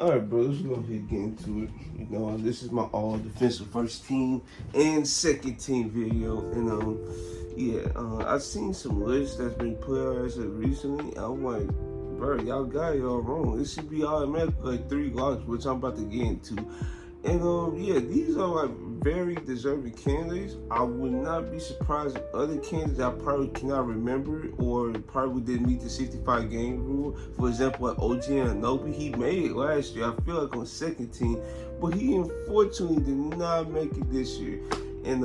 All right, bro, let's go ahead and get into it. This is my all defensive first team and second team video. I've seen some lists that's been put out as of recently. I'm like, bro, y'all got y'all wrong. It should be automatic like 3 locks, which I'm about to get into. These are like very deserving candidates. I would not be surprised if other candidates I probably cannot remember or probably didn't meet the 65 game rule. For example, like OG Anunoby, he made it last year. I feel like on second team, but he unfortunately did not make it this year. You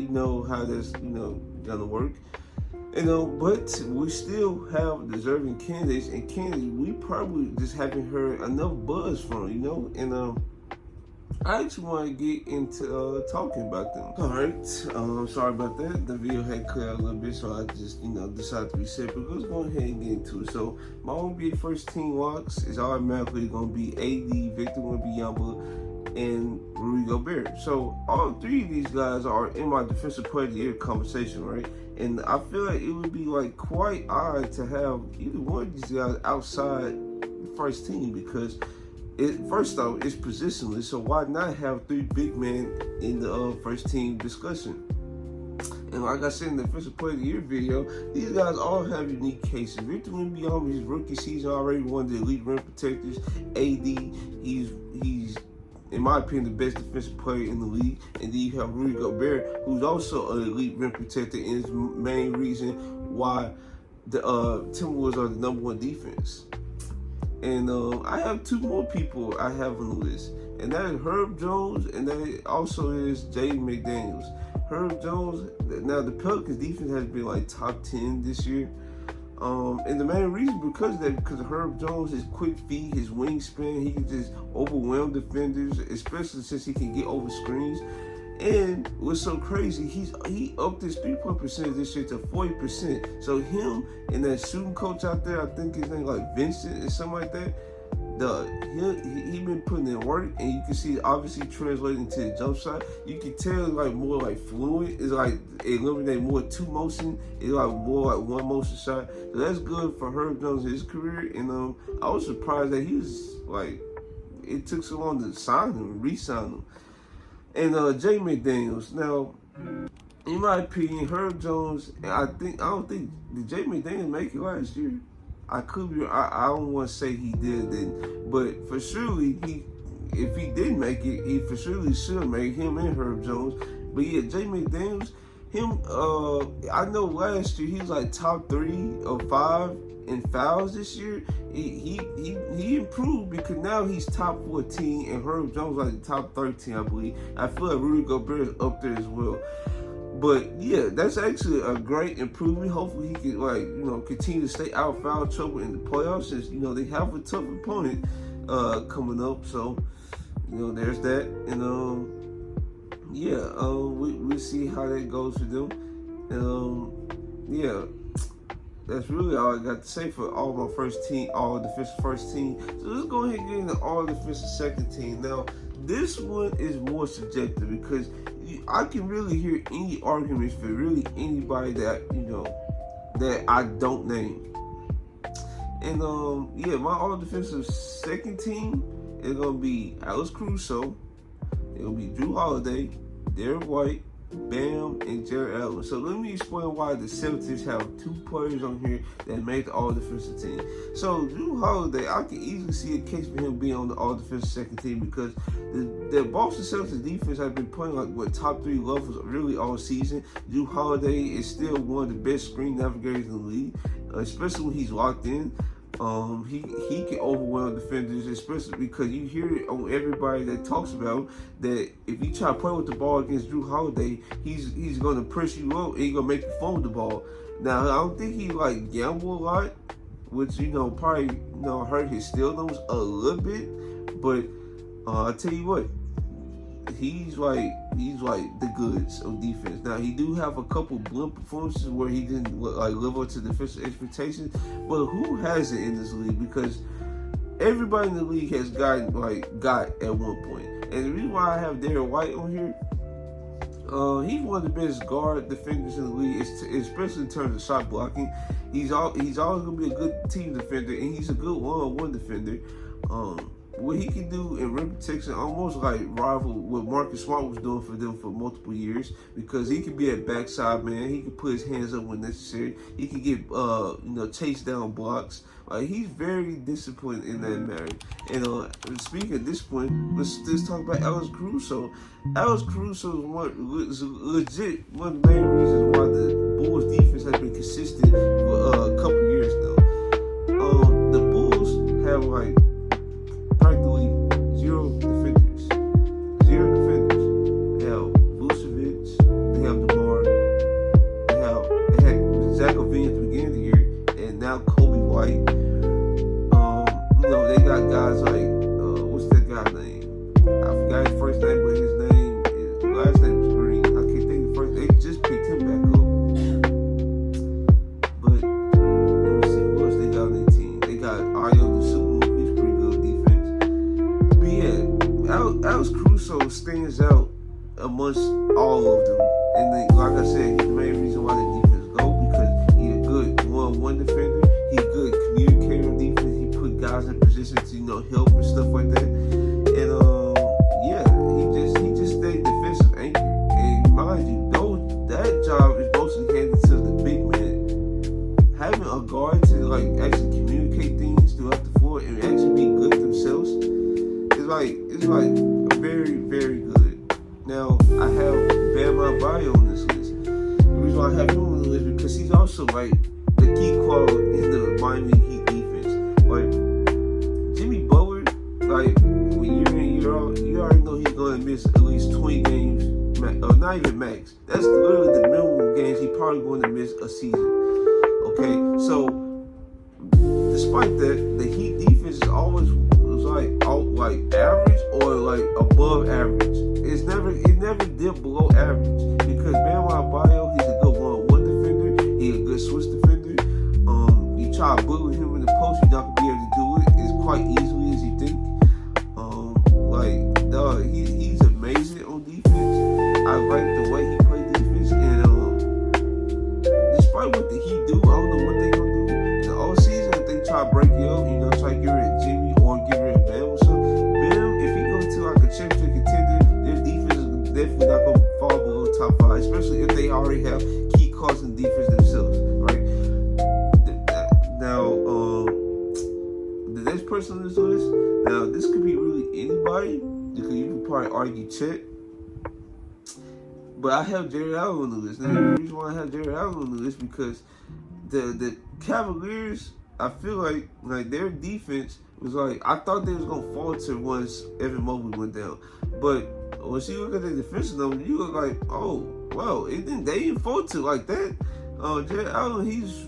know how that's gonna work. But we still have deserving candidates and candidates we probably just haven't heard enough buzz from. I actually want to get into talking about them. All right, sorry about that. The video had cut out a little bit, so I just decided to reset. But let's go ahead and get into it. So my NBA first team locks is automatically going to be AD, Victor Wembanyama, and Rudy Gobert. So all 3 of these guys are in my defensive player of the year conversation, right? And I feel like it would be like quite odd to have either one of these guys outside the first team because first off, it's positionless, so why not have 3 big men in the first team discussion? And like I said in the defensive player of the year video, these guys all have unique cases. Victor Wembanyama, his rookie season already one of the elite rim protectors. AD, he's in my opinion the best defensive player in the league. And then you have Rudy Gobert, who's also an elite rim protector, and is the main reason why the Timberwolves are the #1 defense. And I have 2 more people I have on the list, and that is Herb Jones, and that also is Jaden McDaniels. Herb Jones, now the Pelicans defense has been like top 10 this year. And the main reason because of Herb Jones, his quick feet, his wingspan, he can just overwhelm defenders, especially since he can get over screens. And what's so crazy, he upped his 3-point percentage this year to 40%. So him and that shooting coach out there, I think his name like Vincent or something like that, he been putting in work, and you can see it obviously translating to the jump shot. You can tell it's like more like fluid. It's like it eliminate more 2 motion. It's like more like 1 motion shot. So that's good for Herb Jones in his career. And I was surprised that he was like, it took so long to sign him, re-sign him. And Jay McDaniels. Now, in my opinion, Herb Jones, I don't think did Jay McDaniels make it last year. I could be. I don't want to say he did then, but for surely if he did make it, he for surely should make him and Herb Jones. But yeah, Jay McDaniels, him. I know last year he was like top 3 or 5 in fouls this year. He improved because now he's top 14 and Herb Jones like the top 13, I believe. I feel like Rudy Gobert is up there as well. But yeah, that's actually a great improvement. Hopefully he can continue to stay out of foul trouble in the playoffs since they have a tough opponent coming up. So there's that. And we'll see how that goes for them. That's really all I got to say for all my first team, all defensive first team. So let's go ahead and get into all defensive second team. Now, this one is more subjective because I can really hear any arguments for really anybody that that I don't name. And my all defensive second team is gonna be Alex Caruso. It'll be Jrue Holiday, Derek White, Bam, and Jarrett Allen. So let me explain why the Celtics have 2 players on here that make the all-defensive team. So Jrue Holiday, I can easily see a case for him being on the all-defensive second team because the Boston Celtics defense has been playing like top 3 levels really all season. Jrue Holiday is still one of the best screen navigators in the league, especially when he's locked in. He can overwhelm defenders, especially because you hear it on everybody that talks about that if you try to play with the ball against Jrue Holiday, he's going to press you up and he's going to make you fumble the ball. Now, I don't think he gamble a lot, which probably hurt his steal numbers a little bit. But I tell you what, he's like the goods of defense. Now he do have a couple blimp performances where he didn't live up to defensive expectations, but who hasn't in this league? Because everybody in the league has got at one point. And the reason why I have Derek White on here, He's one of the best guard defenders in the league, especially in terms of shot blocking. He's always gonna be a good team defender, and he's a good one-on-one defender. What he can do in rim protection almost like rival what Marcus Smart was doing for them for multiple years, because he can be a backside man. He can put his hands up when necessary. He can get chase down blocks. He's very disciplined in that matter. And speaking of discipline, let's talk about Alex Caruso. Alex Caruso is legit one of the main reasons why the Bulls defense has been consistent for a couple years now. The Bulls have practically zero defenders. They have Vucevic, they have DeMar, they had Zach LaVine at the beginning of the year, and now Kobe White. They got guys like what's that guy's name? I forgot his first name, but his last name was Green. I can't think of the first. They just picked him back up. But let me see who else they got on their team. They got Ayo Dosunmu. He's pretty good defense. But yeah, Alex Caruso stands out amongst all of them. And then, like I said, he's the main reason why the defense go, because he's a good one-on-one defender. He's a good communicator on defense. He put guys in position to help and stuff like that. And he just stayed defensive anchor. And mind you, though that job is mostly handed to the big man, having a guard to actually communicate things throughout the floor and actually be good themselves is very, very good. Now I have Bam Adebayo on this list. The reason why I have him on the list is because he's also the key quality in the Miami Heat defense. Jimmy Butler, when year in, year out, you already know he's going to miss at least 20 games, or not even max. That's literally the minimum games he's probably going to miss a season. Okay, so despite that, the Heat defense is always average or above average. It never dipped below average, because Bam Adebayo, he's a good one-on-one defender. He's a good switch defender. You try to bully him in the post, you're not gonna be able to do it as quite easily as you think. He's amazing on defense. I like the way he plays defense, and despite what the Heat do, I don't know what they gonna do in the off season. If they try to break you up, try to get rid of Jimmy or get rid of Bam or something. Bam, if he goes to a championship contender, their defense is definitely not gonna fall below top 5, especially if they already have key calls in defense themselves, right? Now, the next person on this list, now this could be really anybody. You could probably argue Chet, but I have Jared Allen on the list. Now, the reason why I have Jared Allen on the list because the Cavaliers, I feel like their defense was I thought they was gonna falter once Evan Mobley went down, but once you look at the defensive number, you look like, oh well, they didn't falter like that. Jared Allen, he's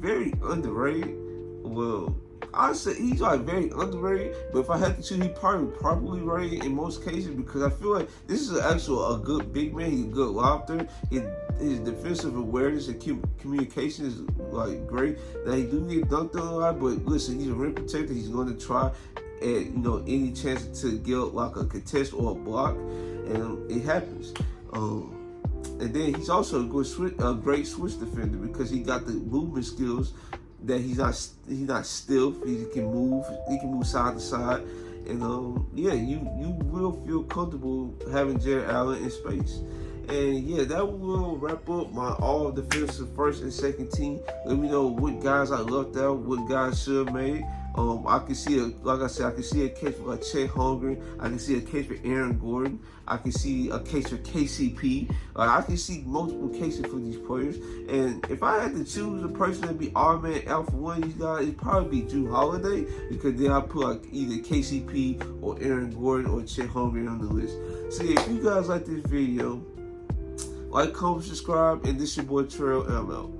very underrated. Well, I say he's very underrated, but if I had to choose, he'd probably rated in most cases, because I feel like this is a good big man. He's a good lobster. His defensive awareness and communication is great. Now he do get dunked on a lot, but listen, he's a rim protector. He's going to try at any chance to get a contest or a block, and it happens. And then he's also a great switch defender, because he got the movement skills. That he's not stiff. He can move side to side, and you will feel comfortable having Jared Allen in space. And that will wrap up my all defensive first and second team. Let me know what guys I left out, what guys should have made. I can see I can see a case for Chet Holmgren. I can see a case for Aaron Gordon. I can see a case for KCP. I can see multiple cases for these players. And if I had to choose a person to be man out for one of these guys, it'd probably be Jrue Holiday, because then I put either KCP or Aaron Gordon or Chet Holmgren on the list. So if you guys like this video, comment, subscribe, and this your boy Terrell, and I'm out.